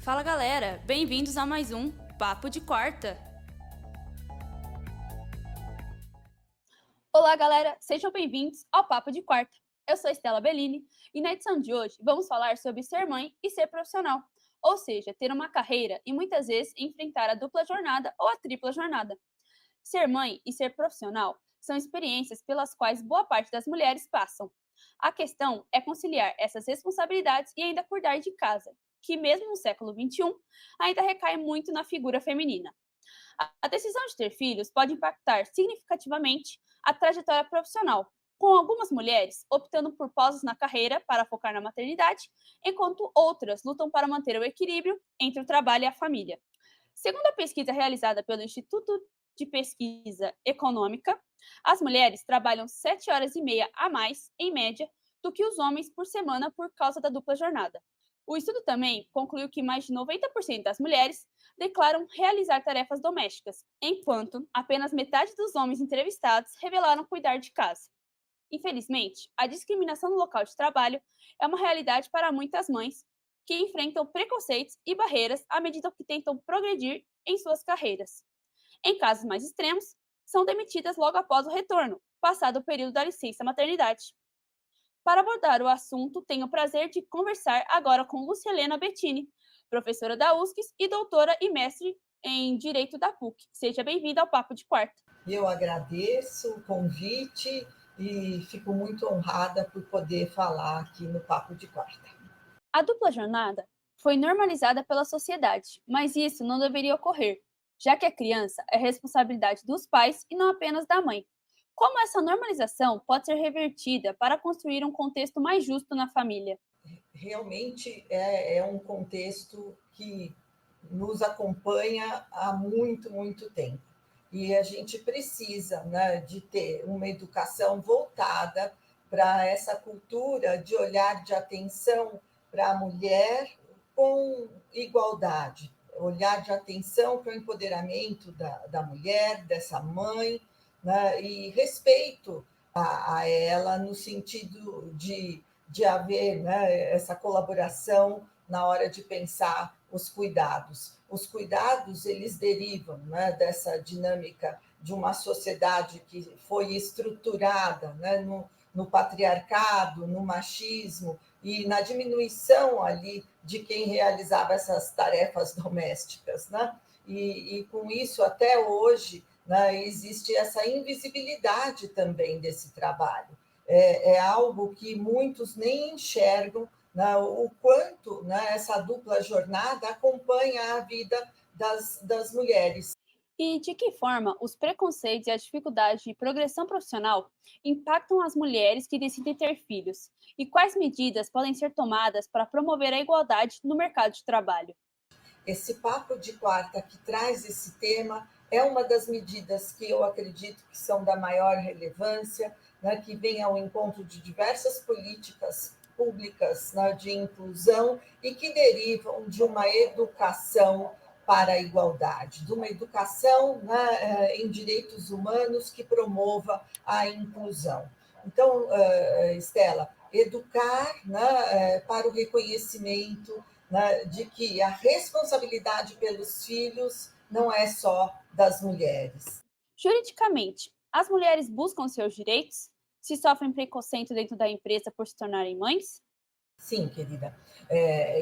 Fala galera, bem-vindos a mais um Papo de Quarta. Olá galera, sejam bem-vindos ao Papo de Quarta. Eu sou Estela Bellini e na edição de hoje vamos falar sobre ser mãe e ser profissional, ou seja, ter uma carreira e muitas vezes enfrentar a dupla jornada ou a tripla jornada. Ser mãe e ser profissional são experiências pelas quais boa parte das mulheres passam. A questão é conciliar essas responsabilidades e ainda cuidar de casa, que mesmo no século XXI ainda recai muito na figura feminina. A decisão de ter filhos pode impactar significativamente a trajetória profissional, com algumas mulheres optando por pausas na carreira para focar na maternidade, enquanto outras lutam para manter o equilíbrio entre o trabalho e a família. Segundo a pesquisa realizada pelo Instituto de Pesquisa Econômica, as mulheres trabalham 7 horas e meia a mais, em média, do que os homens por semana por causa da dupla jornada. O estudo também concluiu que mais de 90% das mulheres declaram realizar tarefas domésticas, enquanto apenas metade dos homens entrevistados revelaram cuidar de casa. Infelizmente, a discriminação no local de trabalho é uma realidade para muitas mães que enfrentam preconceitos e barreiras à medida que tentam progredir em suas carreiras. Em casos mais extremos, são demitidas logo após o retorno, passado o período da licença maternidade. Para abordar o assunto, tenho o prazer de conversar agora com Lucielena Bettini, professora da USCS e doutora e mestre em Direito da PUC. Seja bem-vinda ao Papo de Quarta. Eu agradeço o convite e fico muito honrada por poder falar aqui no Papo de Quarta. A dupla jornada foi normalizada pela sociedade, mas isso não deveria ocorrer, já que a criança é responsabilidade dos pais e não apenas da mãe. Como essa normalização pode ser revertida para construir um contexto mais justo na família? Realmente é um contexto que nos acompanha há muito, muito tempo. E a gente precisa, né, de ter uma educação voltada para essa cultura de olhar de atenção para a mulher com igualdade, olhar de atenção para o empoderamento da mulher, dessa mãe, né, e respeito a ela no sentido de haver, né, essa colaboração na hora de pensar os cuidados. Os cuidados, eles derivam, né, dessa dinâmica de uma sociedade que foi estruturada, né, no patriarcado, no machismo e na diminuição ali de quem realizava essas tarefas domésticas, né? E com isso, até hoje, né, existe essa invisibilidade também desse trabalho. É algo que muitos nem enxergam, né, o quanto, né, essa dupla jornada acompanha a vida das mulheres. E de que forma os preconceitos e a dificuldade de progressão profissional impactam as mulheres que decidem ter filhos? E quais medidas podem ser tomadas para promover a igualdade no mercado de trabalho? Esse papo de quarta que traz esse tema é uma das medidas que eu acredito que são da maior relevância, né, que vem ao encontro de diversas políticas públicas, né, de inclusão e que derivam de uma educação para a igualdade, de uma educação, né, em direitos humanos que promova a inclusão. Então, Estela, educar, né, para o reconhecimento, né, de que a responsabilidade pelos filhos não é só das mulheres. Juridicamente, as mulheres buscam seus direitos? Se sofrem preconceito dentro da empresa por se tornarem mães? Sim, querida,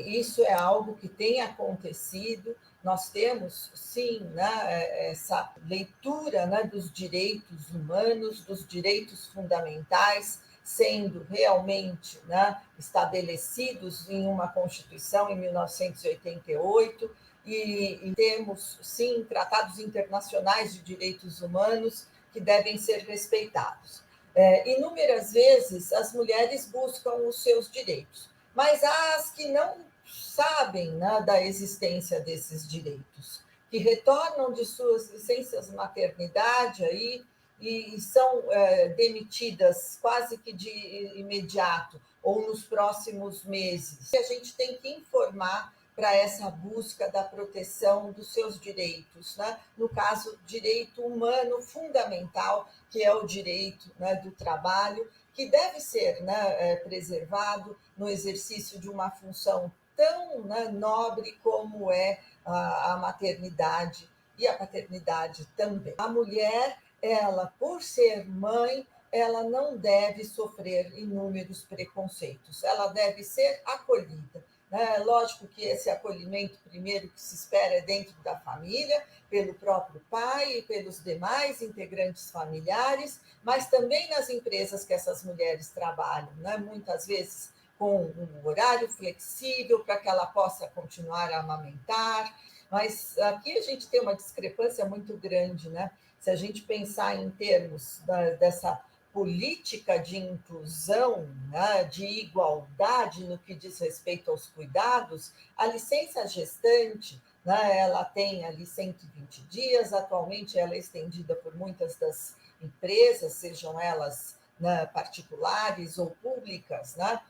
isso é algo que tem acontecido. Nós temos, sim, né, essa leitura, né, dos direitos humanos, dos direitos fundamentais, sendo realmente, né, estabelecidos em uma Constituição em 1988, e temos, sim, tratados internacionais de direitos humanos que devem ser respeitados. Inúmeras vezes as mulheres buscam os seus direitos, mas há as que não sabem, né, da existência desses direitos, que retornam de suas licenças maternidade aí, e são demitidas quase que de imediato ou nos próximos meses. A gente tem que informar para essa busca da proteção dos seus direitos, né? No caso, direito humano fundamental, que é o direito, né, do trabalho, que deve ser, né, preservado no exercício de uma função tão, né, nobre como é a maternidade e a paternidade também. A mulher, ela, por ser mãe, ela não deve sofrer inúmeros preconceitos, ela deve ser acolhida. Lógico que esse acolhimento, primeiro, que se espera é dentro da família, pelo próprio pai e pelos demais integrantes familiares, mas também nas empresas que essas mulheres trabalham, né? Muitas vezes com um horário flexível para que ela possa continuar a amamentar. Mas aqui a gente tem uma discrepância muito grande, né? Se a gente pensar em termos dessa política de inclusão, né, de igualdade no que diz respeito aos cuidados, a licença gestante, né, ela tem ali 120 dias, atualmente ela é estendida por muitas das empresas, sejam elas, né, particulares ou públicas, né,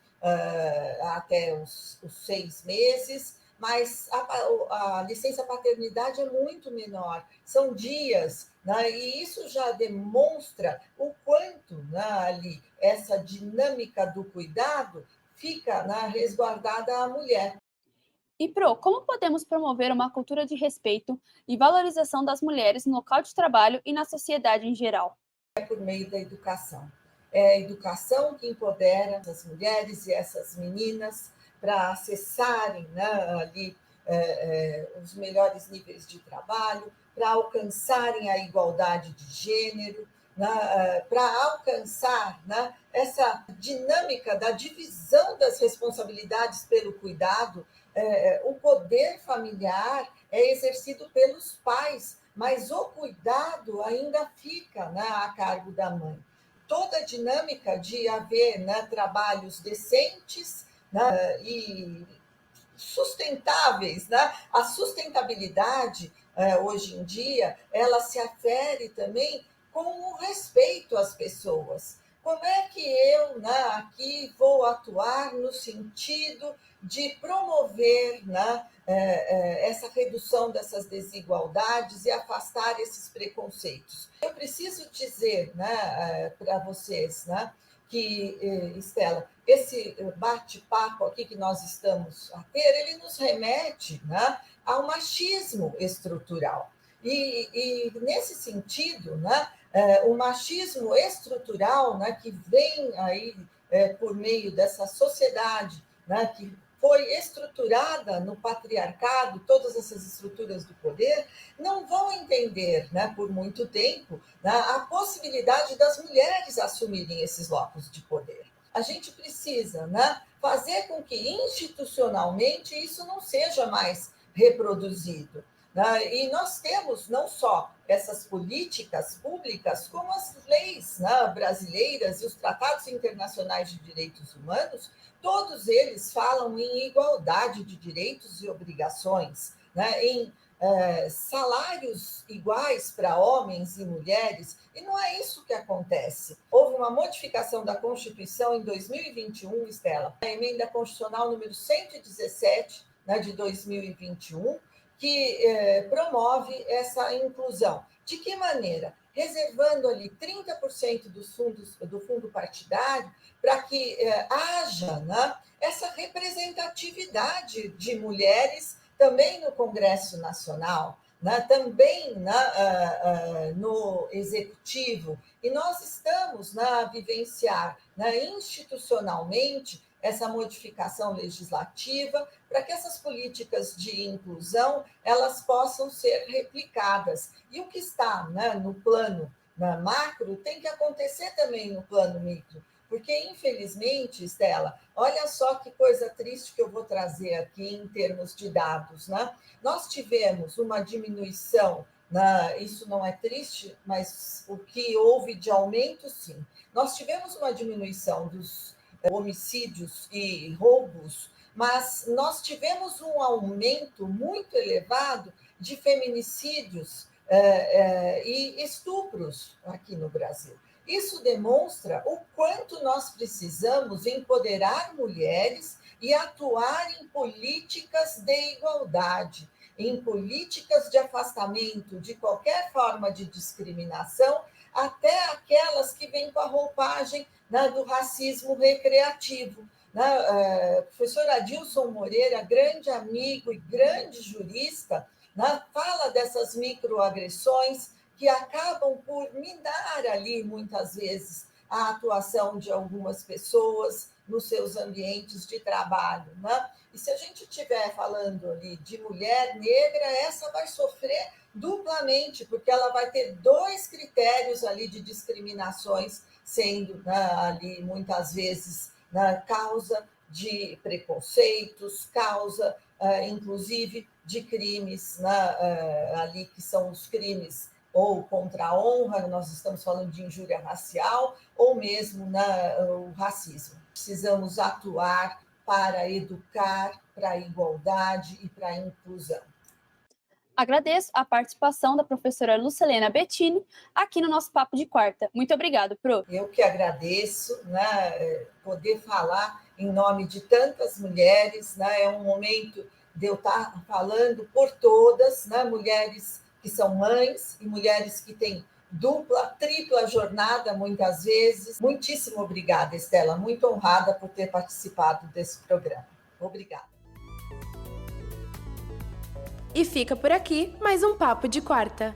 até os 6 meses, mas a licença paternidade é muito menor, são dias, né? E isso já demonstra o quanto, né, ali essa dinâmica do cuidado fica, né, resguardada à mulher. E, Pro, como podemos promover uma cultura de respeito e valorização das mulheres no local de trabalho e na sociedade em geral? Por meio da educação. É a educação que empodera as mulheres e essas meninas para acessarem, né, ali os melhores níveis de trabalho, para alcançarem a igualdade de gênero, né, para alcançar, né, essa dinâmica da divisão das responsabilidades pelo cuidado. O poder familiar é exercido pelos pais, mas o cuidado ainda fica, né, a cargo da mãe. Toda a dinâmica de haver, né, trabalhos decentes, né, e sustentáveis, né? A sustentabilidade, hoje em dia, ela se afere também com o respeito às pessoas. Como é que eu, né, aqui vou atuar no sentido de promover, né, essa redução dessas desigualdades e afastar esses preconceitos? Eu preciso dizer, né, para vocês, né, que, Estela, esse bate-papo aqui que nós estamos a ter, ele nos remete, né, ao machismo estrutural. E nesse sentido, né, o machismo estrutural, né, que vem aí por meio dessa sociedade, né, que foi estruturada no patriarcado, todas essas estruturas do poder, não vão entender, né, por muito tempo, né, a possibilidade das mulheres assumirem esses locos de poder. A gente precisa, né, fazer com que institucionalmente isso não seja mais reproduzido. Né? E nós temos não só essas políticas públicas, como as leis, né, brasileiras e os tratados internacionais de direitos humanos, todos eles falam em igualdade de direitos e obrigações, né, em salários iguais para homens e mulheres, e não é isso que acontece. Houve uma modificação da Constituição em 2021, Estela, a emenda constitucional número 117, né, de 2021, que promove essa inclusão. De que maneira? Reservando ali 30% do fundo partidário para que haja, né, essa representatividade de mulheres também no Congresso Nacional, né, também no Executivo. E nós estamos, né, a vivenciar, né, institucionalmente essa modificação legislativa para que essas políticas de inclusão elas possam ser replicadas. E o que está, né, no plano, na macro tem que acontecer também no plano micro, porque, infelizmente, Estela, olha só que coisa triste que eu vou trazer aqui em termos de dados, né? Nós tivemos uma diminuição, isso não é triste, mas o que houve de aumento, sim. Nós tivemos uma diminuição dos homicídios e roubos, mas nós tivemos um aumento muito elevado de feminicídios e estupros aqui no Brasil. Isso demonstra o quanto nós precisamos empoderar mulheres e atuar em políticas de igualdade, em políticas de afastamento de qualquer forma de discriminação, até aquelas que vêm com a roupagem, né, do racismo recreativo. né? Professor Adilson Moreira, grande amigo e grande jurista, né? Fala dessas microagressões que acabam por minar ali, muitas vezes, a atuação de algumas pessoas nos seus ambientes de trabalho, né? E se a gente estiver falando ali de mulher negra, essa vai sofrer duplamente, porque ela vai ter dois critérios ali de discriminações sendo, né, ali muitas vezes, né, causa de preconceitos, causa, inclusive, de crimes, né, ali que são os crimes ou contra a honra, nós estamos falando de injúria racial, ou mesmo, né, o racismo. Precisamos atuar para educar, para a igualdade e para a inclusão. Agradeço a participação da professora Lucilena Bettini aqui no nosso Papo de Quarta. Muito obrigada, Pro. Eu que agradeço, né, poder falar em nome de tantas mulheres, né, é um momento de eu estar falando por todas, né, mulheres que são mães e mulheres que têm dupla, tripla jornada, muitas vezes. Muitíssimo obrigada, Estela, muito honrada por ter participado desse programa. Obrigada. E fica por aqui mais um Papo de Quarta.